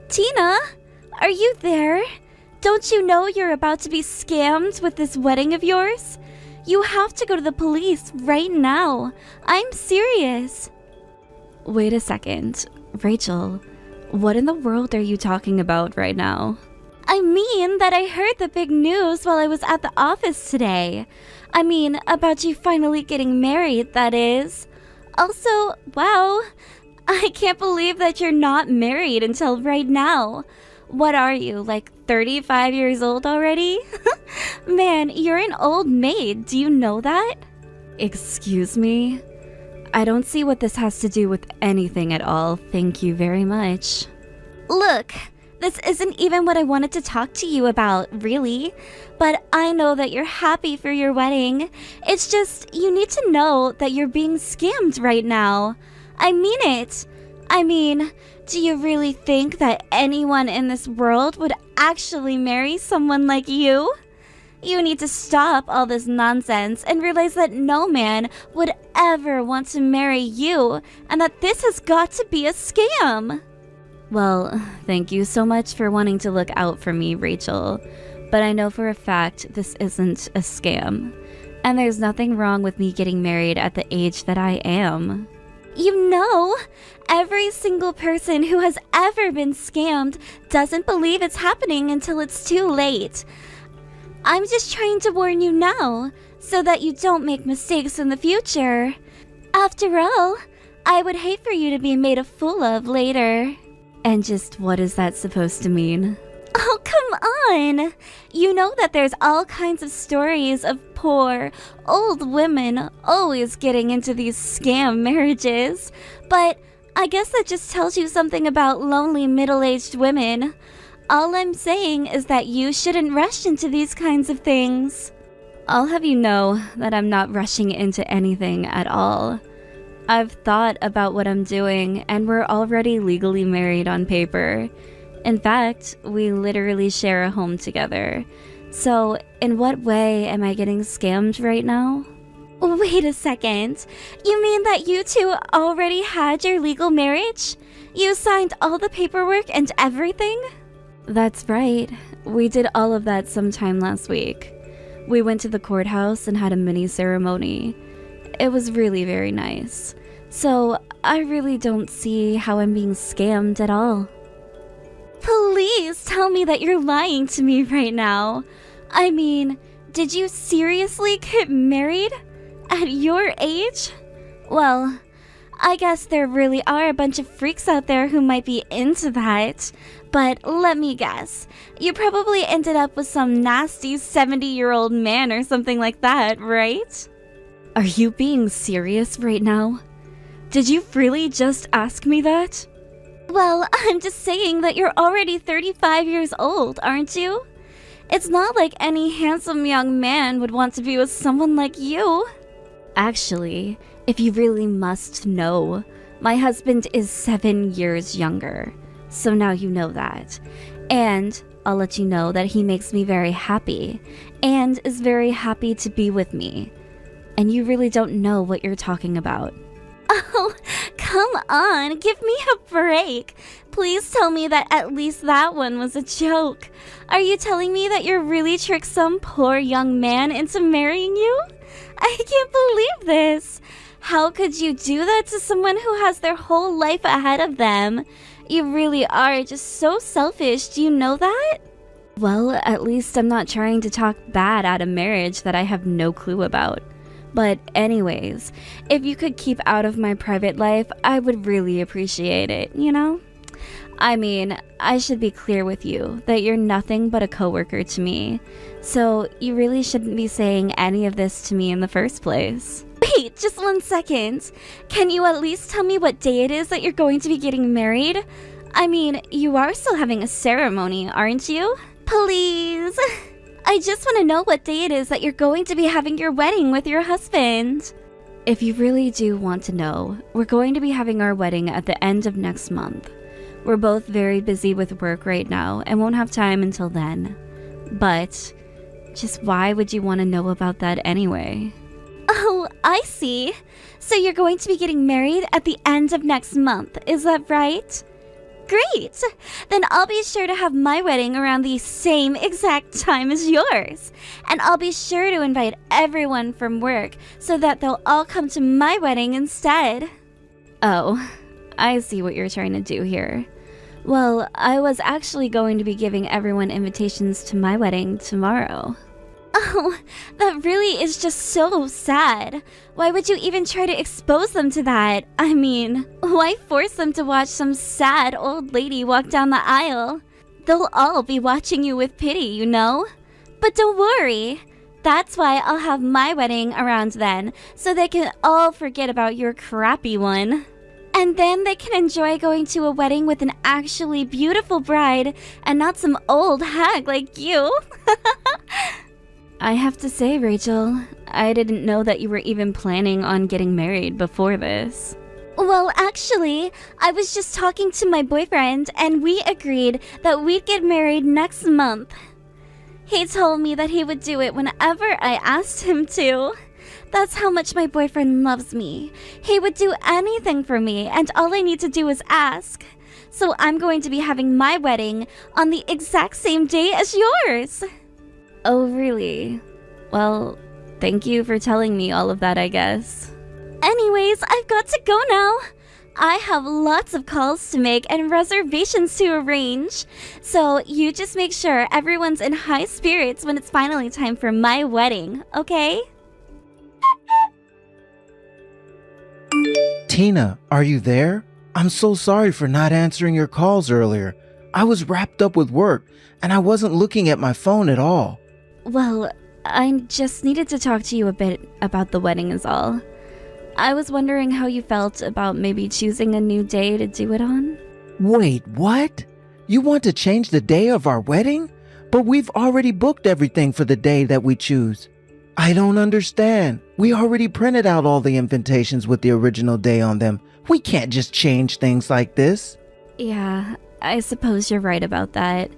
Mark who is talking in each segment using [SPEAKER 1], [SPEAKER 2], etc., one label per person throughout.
[SPEAKER 1] Tina, are you there? Don't you know you're about to be scammed with this wedding of yours? You have to go to the police right now. I'm serious.
[SPEAKER 2] Wait a second. Rachel, what in the world are you talking about right now?
[SPEAKER 1] I mean that I heard the big news while I was at the office today. I mean, about you finally getting married, that is. Also, wow, I can't believe that you're not married until right now. What are you, like 35 years old already? Man, you're an old maid, do you know that?
[SPEAKER 2] Excuse me? I don't see what this has to do with anything at all, thank you very much.
[SPEAKER 1] Look, this isn't even what I wanted to talk to you about, really. But I know that you're happy for your wedding. It's just, you need to know that you're being scammed right now. I mean it. I mean, do you really think that anyone in this world would actually marry someone like you? You need to stop all this nonsense and realize that no man would ever want to marry you, and that this has got to be a scam.
[SPEAKER 2] Well, thank you so much for wanting to look out for me, Rachel. But I know for a fact this isn't a scam. And there's nothing wrong with me getting married at the age that I am.
[SPEAKER 1] You know, every single person who has ever been scammed doesn't believe it's happening until it's too late. I'm just trying to warn you now, so that you don't make mistakes in the future. After all, I would hate for you to be made a fool of later.
[SPEAKER 2] And just what is that supposed to mean?
[SPEAKER 1] Oh, come on! You know that there's all kinds of stories of poor, old women always getting into these scam marriages. But I guess that just tells you something about lonely middle-aged women. All I'm saying is that you shouldn't rush into these kinds of things.
[SPEAKER 2] I'll have you know that I'm not rushing into anything at all. I've thought about what I'm doing, and we're already legally married on paper. In fact, we literally share a home together. So, in what way am I getting scammed right now?
[SPEAKER 1] Wait a second. You mean that you two already had your legal marriage? You signed all the paperwork and everything?
[SPEAKER 2] That's right. We did all of that sometime last week. We went to the courthouse and had a mini ceremony. It was really very nice. So, I really don't see how I'm being scammed at all.
[SPEAKER 1] Please tell me that you're lying to me right now. I mean, did you seriously get married? At your age? Well, I guess there really are a bunch of freaks out there who might be into that. But let me guess, you probably ended up with some nasty 70-year-old man or something like that, right?
[SPEAKER 2] Are you being serious right now? Did you really just ask me that?
[SPEAKER 1] Well, I'm just saying that you're already 35 years old, aren't you? It's not like any handsome young man would want to be with someone like you.
[SPEAKER 2] Actually, if you really must know, my husband is 7 years younger. So now you know that. And I'll let you know that he makes me very happy and is very happy to be with me. And you really don't know what you're talking about.
[SPEAKER 1] Oh, come on, give me a break. Please tell me that at least that one was a joke. Are you telling me that you really tricked some poor young man into marrying you? I can't believe this. How could you do that to someone who has their whole life ahead of them? You really are just so selfish, do you know that?
[SPEAKER 2] Well, at least I'm not trying to talk bad at a marriage that I have no clue about. But anyways, if you could keep out of my private life, I would really appreciate it, you know? I mean, I should be clear with you that you're nothing but a coworker to me. So you really shouldn't be saying any of this to me in the first place.
[SPEAKER 1] Wait, just 1 second. Can you at least tell me what day it is that you're going to be getting married? I mean, you are still having a ceremony, aren't you? Please. I just want to know what day it is that you're going to be having your wedding with your husband.
[SPEAKER 2] If you really do want to know, we're going to be having our wedding at the end of next month. We're both very busy with work right now and won't have time until then. But, just why would you want to know about that anyway?
[SPEAKER 1] Oh, I see. So you're going to be getting married at the end of next month, is that right? Great! Then I'll be sure to have my wedding around the same exact time as yours. And I'll be sure to invite everyone from work so that they'll all come to my wedding instead.
[SPEAKER 2] Oh, I see what you're trying to do here. Well, I was actually going to be giving everyone invitations to my wedding tomorrow.
[SPEAKER 1] Oh, that really is just so sad. Why would you even try to expose them to that? I mean, why force them to watch some sad old lady walk down the aisle? They'll all be watching you with pity, you know? But don't worry. That's why I'll have my wedding around then, so they can all forget about your crappy one. And then they can enjoy going to a wedding with an actually beautiful bride and not some old hag like you.
[SPEAKER 2] I have to say, Rachel, I didn't know that you were even planning on getting married before this.
[SPEAKER 1] Well, actually, I was just talking to my boyfriend and we agreed that we'd get married next month. He told me that he would do it whenever I asked him to. That's how much my boyfriend loves me. He would do anything for me, and all I need to do is ask. So I'm going to be having my wedding on the exact same day as yours.
[SPEAKER 2] Oh, really? Well, thank you for telling me all of that, I guess.
[SPEAKER 1] Anyways, I've got to go now. I have lots of calls to make and reservations to arrange. So you just make sure everyone's in high spirits when it's finally time for my wedding, okay?
[SPEAKER 3] Tina, are you there? I'm so sorry for not answering your calls earlier. I was wrapped up with work and I wasn't looking at my phone at all.
[SPEAKER 2] Well, I just needed to talk to you a bit about the wedding is all. I was wondering how you felt about maybe choosing a new day to do it on.
[SPEAKER 3] Wait, what? You want to change the day of our wedding? But we've already booked everything for the day that we choose. I don't understand. We already printed out all the invitations with the original day on them. We can't just change things like this.
[SPEAKER 2] Yeah, I suppose you're right about that.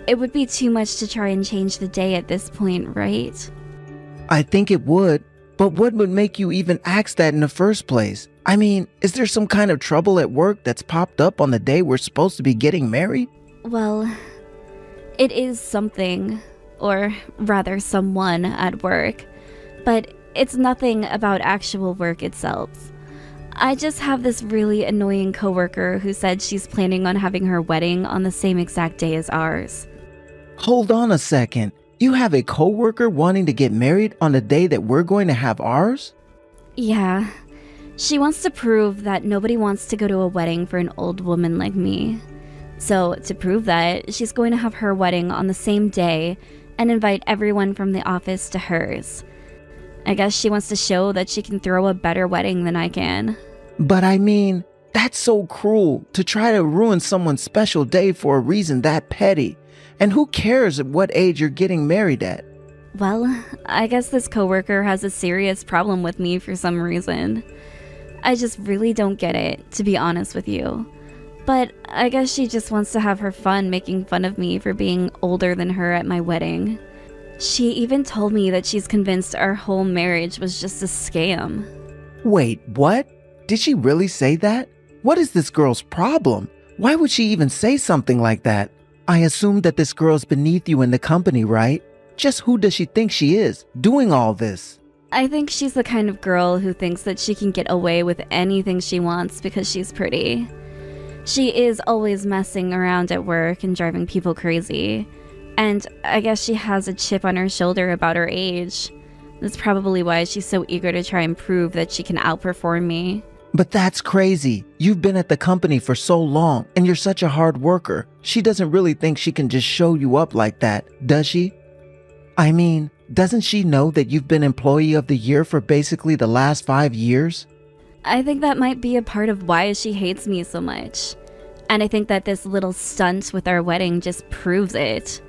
[SPEAKER 2] It would be too much to try and change the day at this point, right?
[SPEAKER 3] I think it would, but what would make you even ask that in the first place? I mean, is there some kind of trouble at work that's popped up on the day we're supposed to be getting married?
[SPEAKER 2] Well, it is something, or rather someone at work, but it's nothing about actual work itself. I just have this really annoying coworker who said she's planning on having her wedding on the same exact day as ours.
[SPEAKER 3] Hold on a second. You have a coworker wanting to get married on the day that we're going to have ours?
[SPEAKER 2] Yeah. She wants to prove that nobody wants to go to a wedding for an old woman like me. So, to prove that, she's going to have her wedding on the same day and invite everyone from the office to hers. I guess she wants to show that she can throw a better wedding than I can.
[SPEAKER 3] But I mean, that's so cruel to try to ruin someone's special day for a reason that petty. And who cares at what age you're getting married at?
[SPEAKER 2] Well, I guess this coworker has a serious problem with me for some reason. I just really don't get it, to be honest with you. But I guess she just wants to have her fun making fun of me for being older than her at my wedding. She even told me that she's convinced our whole marriage was just a scam.
[SPEAKER 3] Wait, what? Did she really say that? What is this girl's problem? Why would she even say something like that? I assume that this girl's beneath you in the company, right? Just who does she think she is, doing all this?
[SPEAKER 2] I think she's the kind of girl who thinks that she can get away with anything she wants because she's pretty. She is always messing around at work and driving people crazy. And I guess she has a chip on her shoulder about her age. That's probably why she's so eager to try and prove that she can outperform me.
[SPEAKER 3] But that's crazy. You've been at the company for so long and you're such a hard worker. She doesn't really think she can just show you up like that, does she? I mean, doesn't she know that you've been Employee of the Year for basically the last 5 years?
[SPEAKER 2] I think that might be a part of why she hates me so much. And I think that this little stunt with our wedding just proves it.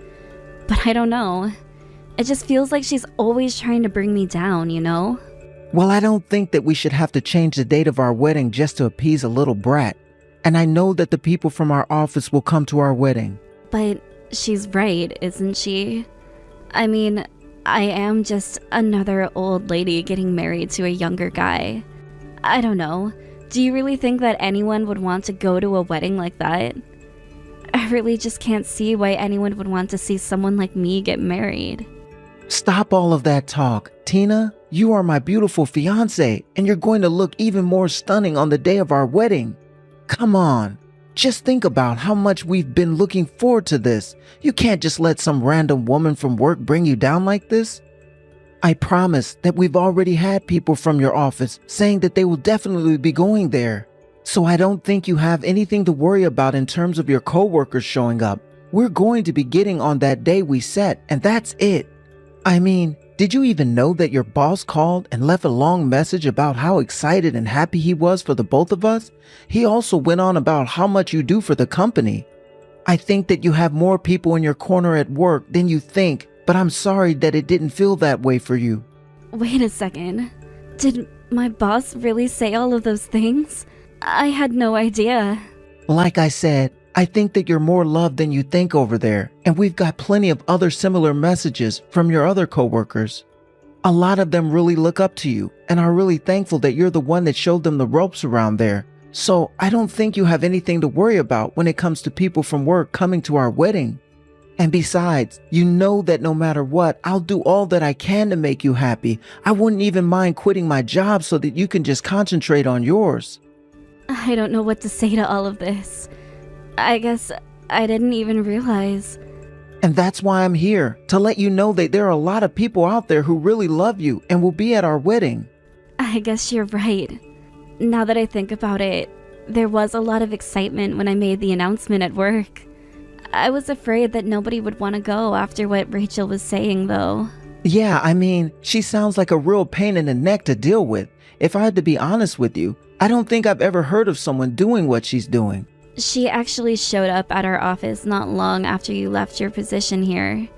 [SPEAKER 2] But I don't know. It just feels like she's always trying to bring me down, you know?
[SPEAKER 3] Well, I don't think that we should have to change the date of our wedding just to appease a little brat. And I know that the people from our office will come to our wedding.
[SPEAKER 2] But she's right, isn't she? I mean, I am just another old lady getting married to a younger guy. I don't know. Do you really think that anyone would want to go to a wedding like that? I really just can't see why anyone would want to see someone like me get married.
[SPEAKER 3] Stop all of that talk. Tina, you are my beautiful fiancé, and you're going to look even more stunning on the day of our wedding. Come on. Just think about how much we've been looking forward to this. You can't just let some random woman from work bring you down like this. I promise that we've already had people from your office saying that they will definitely be going there. So I don't think you have anything to worry about in terms of your coworkers showing up. We're going to be getting on that day we set, and that's it. I mean, did you even know that your boss called and left a long message about how excited and happy he was for the both of us? He also went on about how much you do for the company. I think that you have more people in your corner at work than you think, but I'm sorry that it didn't feel that way for you.
[SPEAKER 2] Wait a second. Did my boss really say all of those things? I had no idea.
[SPEAKER 3] Like I said, I think that you're more loved than you think over there, and we've got plenty of other similar messages from your other coworkers. A lot of them really look up to you and are really thankful that you're the one that showed them the ropes around there. So I don't think you have anything to worry about when it comes to people from work coming to our wedding. And besides, you know that no matter what, I'll do all that I can to make you happy. I wouldn't even mind quitting my job so that you can just concentrate on yours.
[SPEAKER 2] I don't know what to say to all of this. I guess I didn't even realize.
[SPEAKER 3] And that's why I'm here, to let you know that there are a lot of people out there who really love you and will be at our wedding.
[SPEAKER 2] I guess you're right. Now that I think about it, there was a lot of excitement when I made the announcement at work. I was afraid that nobody would want to go after what Rachel was saying, though.
[SPEAKER 3] Yeah, I mean, she sounds like a real pain in the neck to deal with. If I had to be honest with you, I don't think I've ever heard of someone doing what she's doing.
[SPEAKER 2] She actually showed up at our office not long after you left your position here.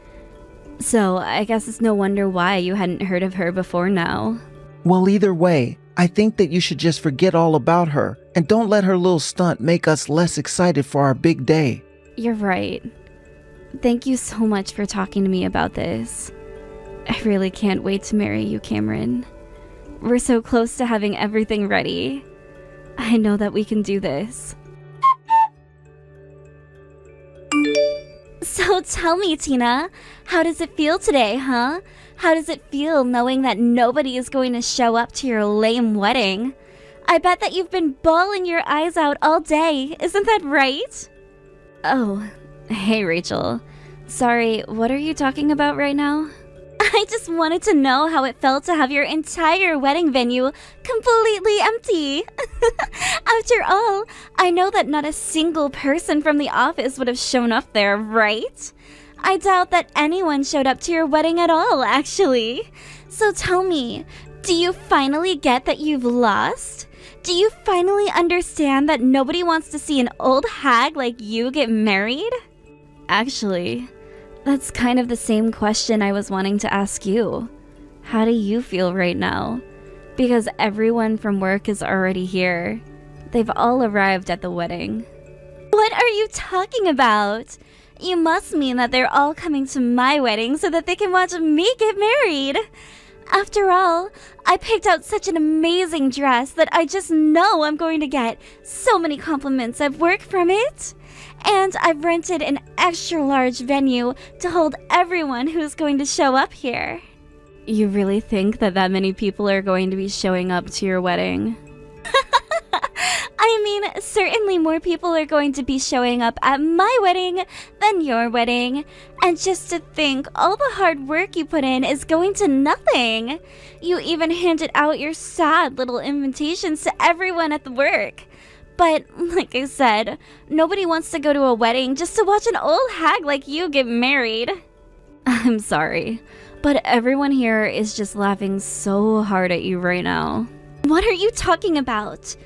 [SPEAKER 2] So I guess it's no wonder why you hadn't heard of her before now.
[SPEAKER 3] Well, either way, I think that you should just forget all about her and don't let her little stunt make us less excited for our big day.
[SPEAKER 2] You're right. Thank you so much for talking to me about this. I really can't wait to marry you, Cameron. We're so close to having everything ready. I know that we can do this.
[SPEAKER 1] So tell me, Tina, how does it feel today, huh? How does it feel knowing that nobody is going to show up to your lame wedding? I bet that you've been bawling your eyes out all day, isn't that right?
[SPEAKER 2] Oh, hey Rachel. Sorry, what are you talking about right now?
[SPEAKER 1] I just wanted to know how it felt to have your entire wedding venue completely empty. After all, I know that not a single person from the office would have shown up there, right? I doubt that anyone showed up to your wedding at all, actually. So tell me, do you finally get that you've lost? Do you finally understand that nobody wants to see an old hag like you get married?
[SPEAKER 2] Actually, that's kind of the same question I was wanting to ask you. How do you feel right now? Because everyone from work is already here. They've all arrived at the wedding.
[SPEAKER 1] What are you talking about? You must mean that they're all coming to my wedding so that they can watch me get married. After all, I picked out such an amazing dress that I just know I'm going to get so many compliments at work from it. And I've rented an extra large venue to hold everyone who's going to show up here.
[SPEAKER 2] You really think that many people are going to be showing up to your wedding?
[SPEAKER 1] I mean, certainly more people are going to be showing up at my wedding than your wedding. And just to think, all the hard work you put in is going to nothing. You even handed out your sad little invitations to everyone at the work. But, like I said, nobody wants to go to a wedding just to watch an old hag like you get married.
[SPEAKER 2] I'm sorry, but everyone here is just laughing so hard at you right now.
[SPEAKER 1] What are you talking about?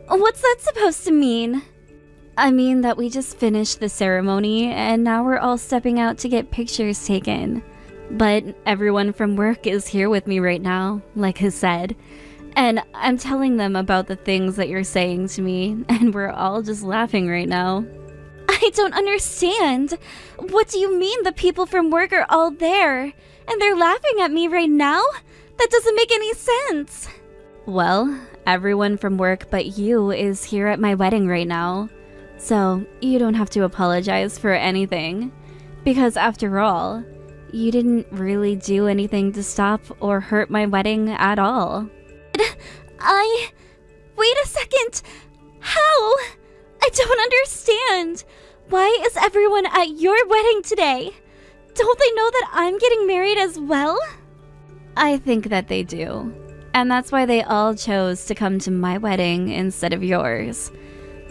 [SPEAKER 1] What's that supposed to mean?
[SPEAKER 2] I mean that we just finished the ceremony and now we're all stepping out to get pictures taken. But everyone from work is here with me right now, like I said. And I'm telling them about the things that you're saying to me, and we're all just laughing right now.
[SPEAKER 1] I don't understand. What do you mean the people from work are all there, and they're laughing at me right now? That doesn't make any sense.
[SPEAKER 2] Well, everyone from work but you is here at my wedding right now. So you don't have to apologize for anything. Because after all, you didn't really do anything to stop or hurt my wedding at all.
[SPEAKER 1] Wait a second! How? I don't understand! Why is everyone at your wedding today? Don't they know that I'm getting married as well?
[SPEAKER 2] I think that they do. And that's why they all chose to come to my wedding instead of yours.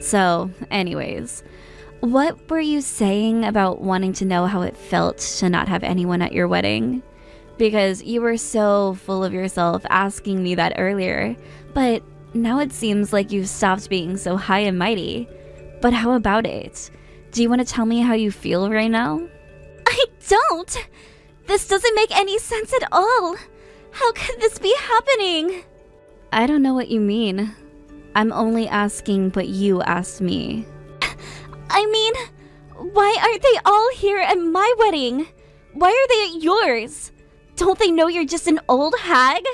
[SPEAKER 2] So, anyways, what were you saying about wanting to know how it felt to not have anyone at your wedding? Because you were so full of yourself asking me that earlier, but now it seems like you've stopped being so high and mighty. But how about it? Do you want to tell me how you feel right now?
[SPEAKER 1] I don't! This doesn't make any sense at all! How could this be happening?
[SPEAKER 2] I don't know what you mean. I'm only asking what you asked me.
[SPEAKER 1] I mean, why aren't they all here at my wedding? Why are they at yours? Don't they know you're just an old hag?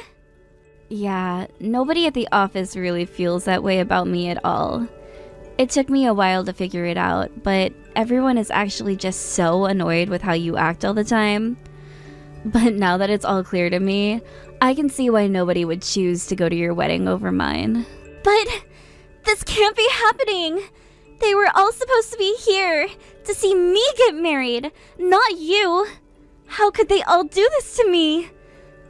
[SPEAKER 2] Yeah, nobody at the office really feels that way about me at all. It took me a while to figure it out, but everyone is actually just so annoyed with how you act all the time. But now that it's all clear to me, I can see why nobody would choose to go to your wedding over mine.
[SPEAKER 1] But this can't be happening! They were all supposed to be here to see me get married, not you! How could they all do this to me?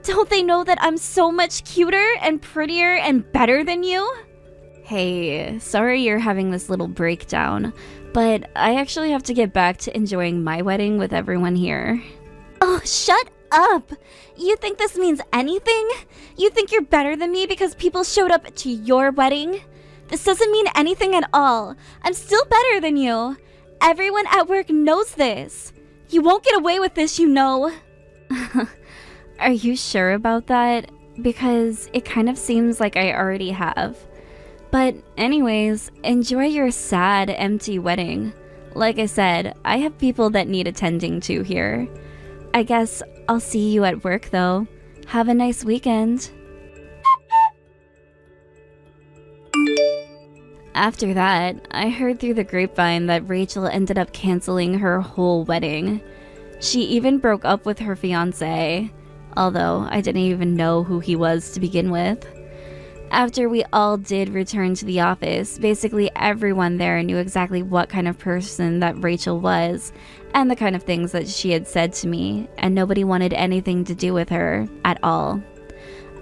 [SPEAKER 1] Don't they know that I'm so much cuter and prettier and better than you?
[SPEAKER 2] Hey, sorry you're having this little breakdown, but I actually have to get back to enjoying my wedding with everyone here.
[SPEAKER 1] Oh, shut up! You think this means anything? You think you're better than me because people showed up to your wedding? This doesn't mean anything at all. I'm still better than you. Everyone at work knows this. You won't get away with this, you know.
[SPEAKER 2] Are you sure about that? Because it kind of seems like I already have. But anyways, enjoy your sad, empty wedding. Like I said, I have people that need attending to here. I guess I'll see you at work though. Have a nice weekend. After that, I heard through the grapevine that Rachel ended up canceling her whole wedding. She even broke up with her fiancé, although I didn't even know who he was to begin with. After we all did return to the office, basically everyone there knew exactly what kind of person that Rachel was and the kind of things that she had said to me, and nobody wanted anything to do with her at all.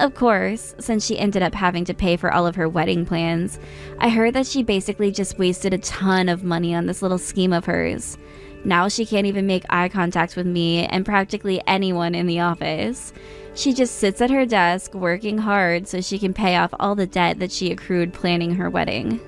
[SPEAKER 2] Of course, since she ended up having to pay for all of her wedding plans, I heard that she basically just wasted a ton of money on this little scheme of hers. Now she can't even make eye contact with me and practically anyone in the office. She just sits at her desk working hard so she can pay off all the debt that she accrued planning her wedding.